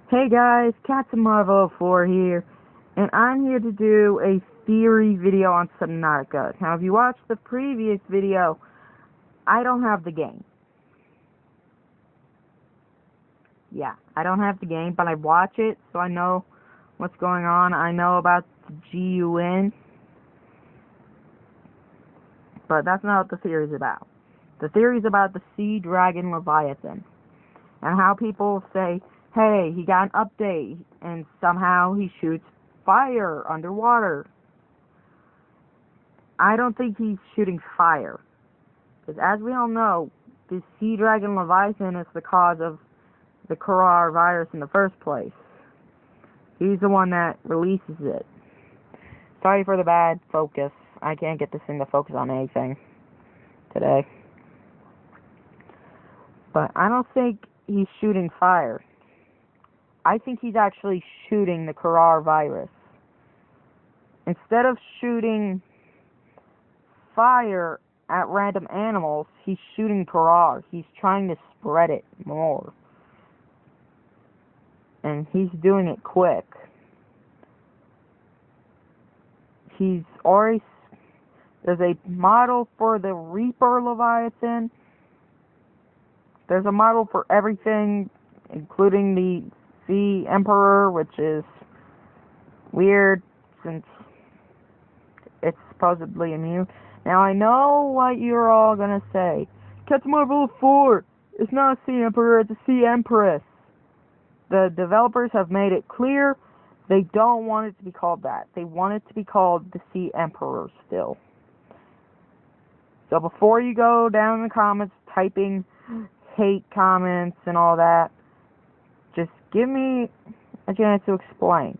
Hey guys, Captain Marvel 4 here, and I'm here to do a theory video on Subnautica. Now, if you watched the previous video, I don't have the game. Yeah, I don't have the game, but I watch it, so I know what's going on. I know about the GUN, but that's not what the theory is about. The theory is about the Sea Dragon Leviathan, and how people say, hey, he got an update, and somehow he shoots fire underwater. I don't think he's shooting fire, because as we all know, the Sea Dragon Leviathan is the cause of the coronavirus in the first place. He's the one that releases it. Sorry for the bad focus. I can't get this thing to focus on anything today. But I don't think he's shooting fire. I think he's actually shooting the coronavirus. Instead of shooting fire at random animals, he's shooting Karar. He's trying to spread it more. And he's doing it quick. He's already... There's a model for the Reaper Leviathan. There's a model for everything, including the Sea Emperor, which is weird since it's supposedly immune. Now, I know what you're all gonna say. Captain Marvel 4! It's not a Sea Emperor, it's a Sea Empress. The developers have made it clear they don't want it to be called that. They want it to be called the Sea Emperor still. So before you go down in the comments typing hate comments and all that, just give me a chance to explain.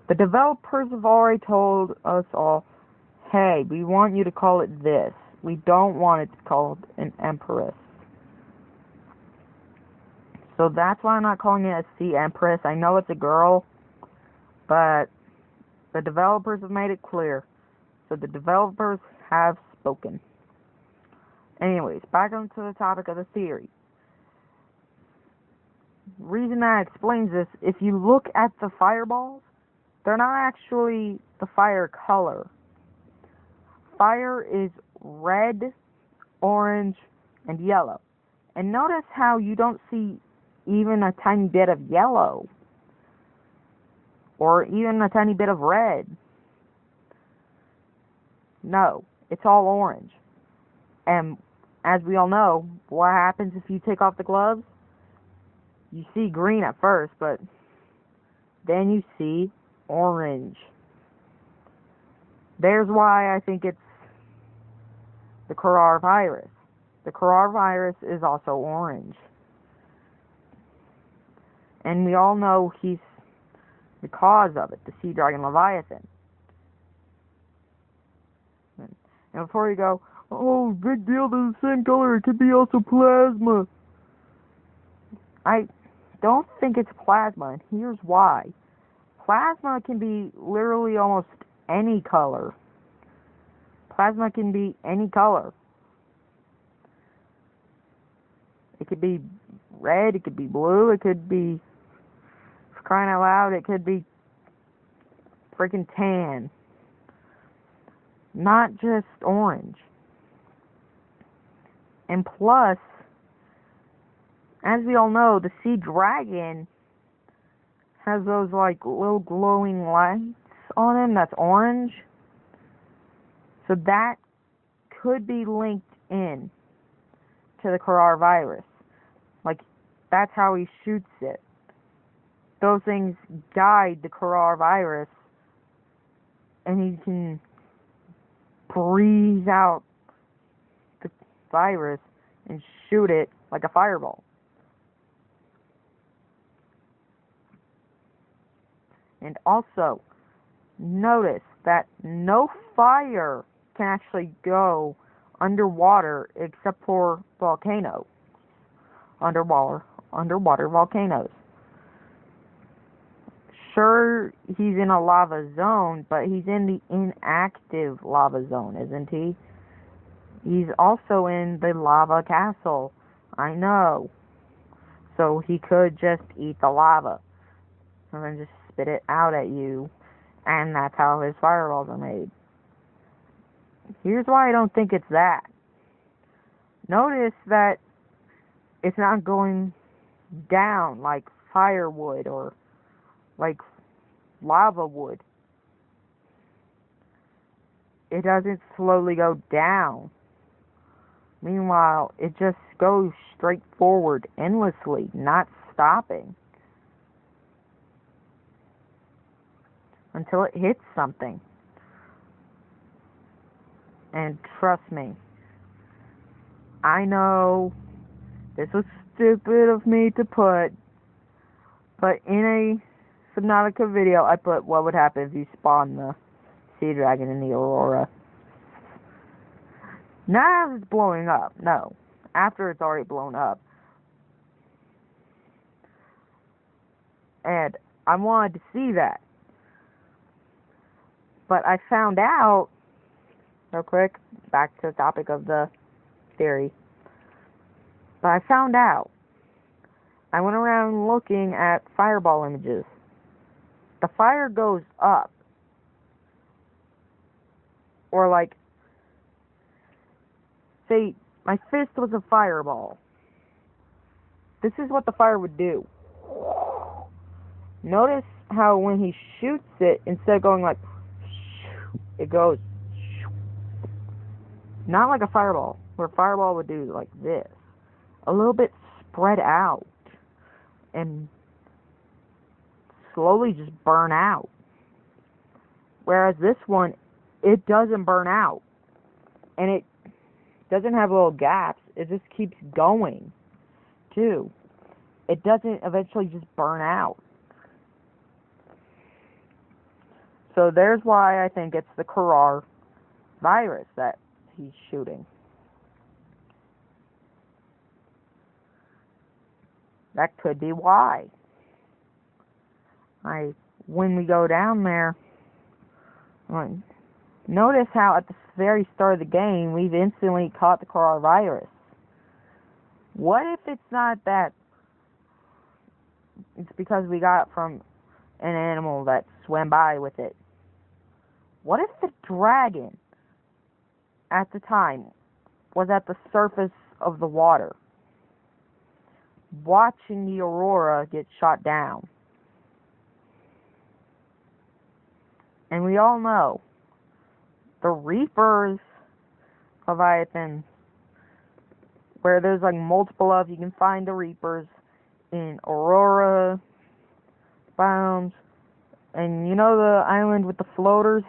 The developers have already told us all, hey, we want you to call it this. We don't want it to be called an Empress. So that's why I'm not calling it a Sea Empress. I know it's a girl, but the developers have made it clear. So the developers have spoken. Anyways, back onto the topic of the theory. The reason that explains this, if you look at the fireballs, they're not actually the fire color. Fire is red, orange, and yellow. And notice how you don't see even a tiny bit of yellow, or even a tiny bit of red. No, it's all orange. And as we all know, what happens if you take off the gloves? You see green at first, but then you see orange. There's why I think it's the coronavirus. The coronavirus is also orange. And we all know he's the cause of it, the Sea Dragon Leviathan. And before you go, oh, big deal, they're the same color, it could be also plasma. I don't think it's plasma, and here's why. Plasma can be literally almost any color. Plasma can be any color. It could be red, it could be blue, it could be, for crying out loud, it could be freaking tan. Not just orange. And plus, as we all know, the Sea Dragon has those like little glowing lights on him that's orange. So that could be linked in to the coronavirus. Like, that's how he shoots it. Those things guide the coronavirus, and he can breathe out the virus and shoot it like a fireball. And also, notice that no fire can actually go underwater except for volcanoes. Underwater volcanoes. Sure, he's in a lava zone, but he's in the inactive lava zone, isn't he? He's also in the lava castle. I know. So he could just eat the lava. and then just spit it out at you, and that's how his fireballs are made. Here's why I don't think it's that. Notice that it's not going down like firewood or like lava would. It doesn't slowly go down. Meanwhile, it just goes straight forward endlessly, not stopping until it hits something. And trust me, I know this was stupid of me to put, but in a Subnautica video, I put what would happen if you spawn the sea dragon in the Aurora. Not as it's blowing up, no. After it's already blown up. And I wanted to see that. But I found out, real quick, back to the topic of the theory. But I found out. I went around looking at fireball images. The fire goes up. Or like, say, my fist was a fireball. This is what the fire would do. Notice how when he shoots it, instead of going like, it goes not like a fireball, where a fireball would do like this. A little bit spread out and slowly just burn out. Whereas this one, it doesn't burn out. And it doesn't have little gaps. It just keeps going, too. It doesn't eventually just burn out. So there's why I think it's the Karar virus that he's shooting. That could be why. When we go down there, notice how at the very start of the game, we've instantly caught the Karar virus. What if it's not that? It's because we got it from an animal that swam by with it. What if the dragon, at the time, was at the surface of the water, watching the Aurora get shot down? And we all know, the Reaper's Leviathan, where there's like multiple of, you can find the Reapers in Aurora biomes, and you know the island with the floaters?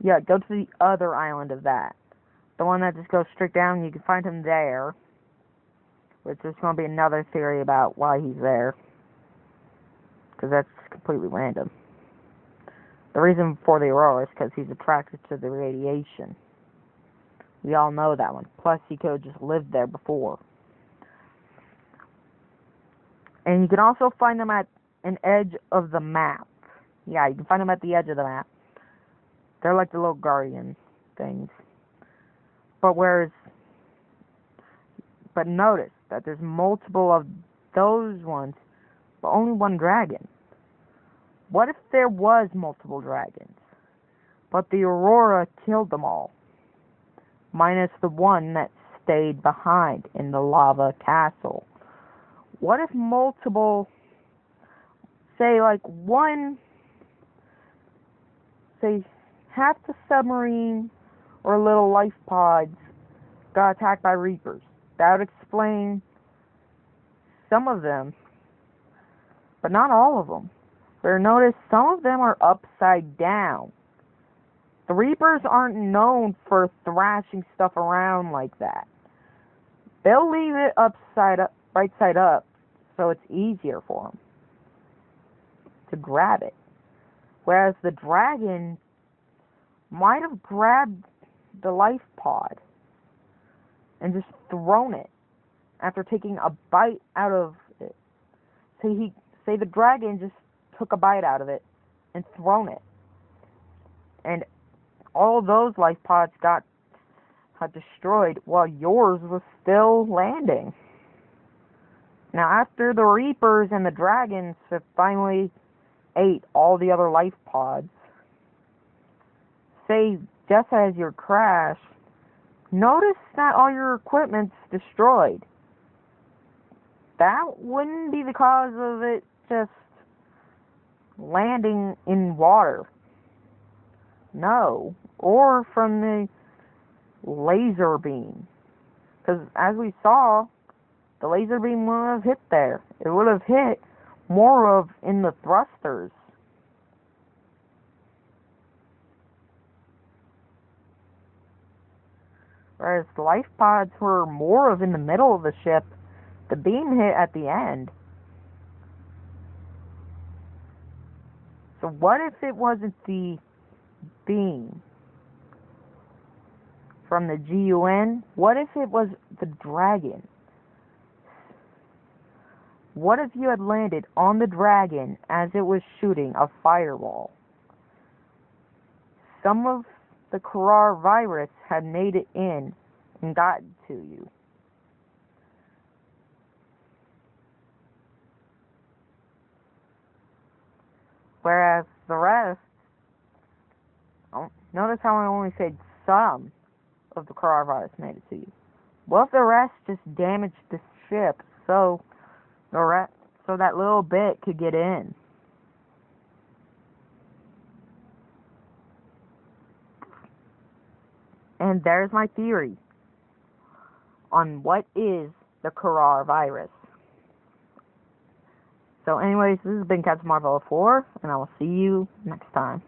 Yeah, go to the other island of that. The one that just goes straight down, you can find him there. Which is going to be another theory about why he's there. Because that's completely random. The reason for the Aurora is because he's attracted to the radiation. We all know that one. Plus, he could have just lived there before. And you can also find them at an edge of the map. Yeah, you can find them at the edge of the map. They're like the little guardian things. But notice that there's multiple of those ones, but only one dragon. What if there was multiple dragons, but the Aurora killed them all, minus the one that stayed behind in the lava castle? What if multiple, say like one, say half the submarine or little life pods got attacked by Reapers? That would explain some of them, but not all of them. Where notice some of them are upside down. The Reapers aren't known for thrashing stuff around like that. They'll leave it upside up, right side up, so it's easier for them to grab it. Whereas the dragon might have grabbed the life pod and just thrown it after taking a bite out of it. Say the dragon just took a bite out of it and thrown it, and all those life pods got destroyed while yours was still landing. Now, after the Reapers and the dragons have finally ate all the other life pods, say just as you crash, notice that all your equipment's destroyed. That wouldn't be the cause of it just landing in water. No. Or from the laser beam. Because as we saw, the laser beam wouldn't have hit there. It would have hit more of in the thrusters. Whereas the life pods were more of in the middle of the ship, the beam hit at the end. So what if it wasn't the beam from the GUN? What if it was the Dragon? What if you had landed on the Dragon as it was shooting a fireball? Some of the Karar virus had made it in and gotten to you. Whereas the rest, notice how I only said some of the Karar virus made it to you. What if the rest just damaged the ship so that little bit could get in? And there's my theory on what is the Karar virus. So anyways, this has been Captain Marvel 4, and I will see you next time.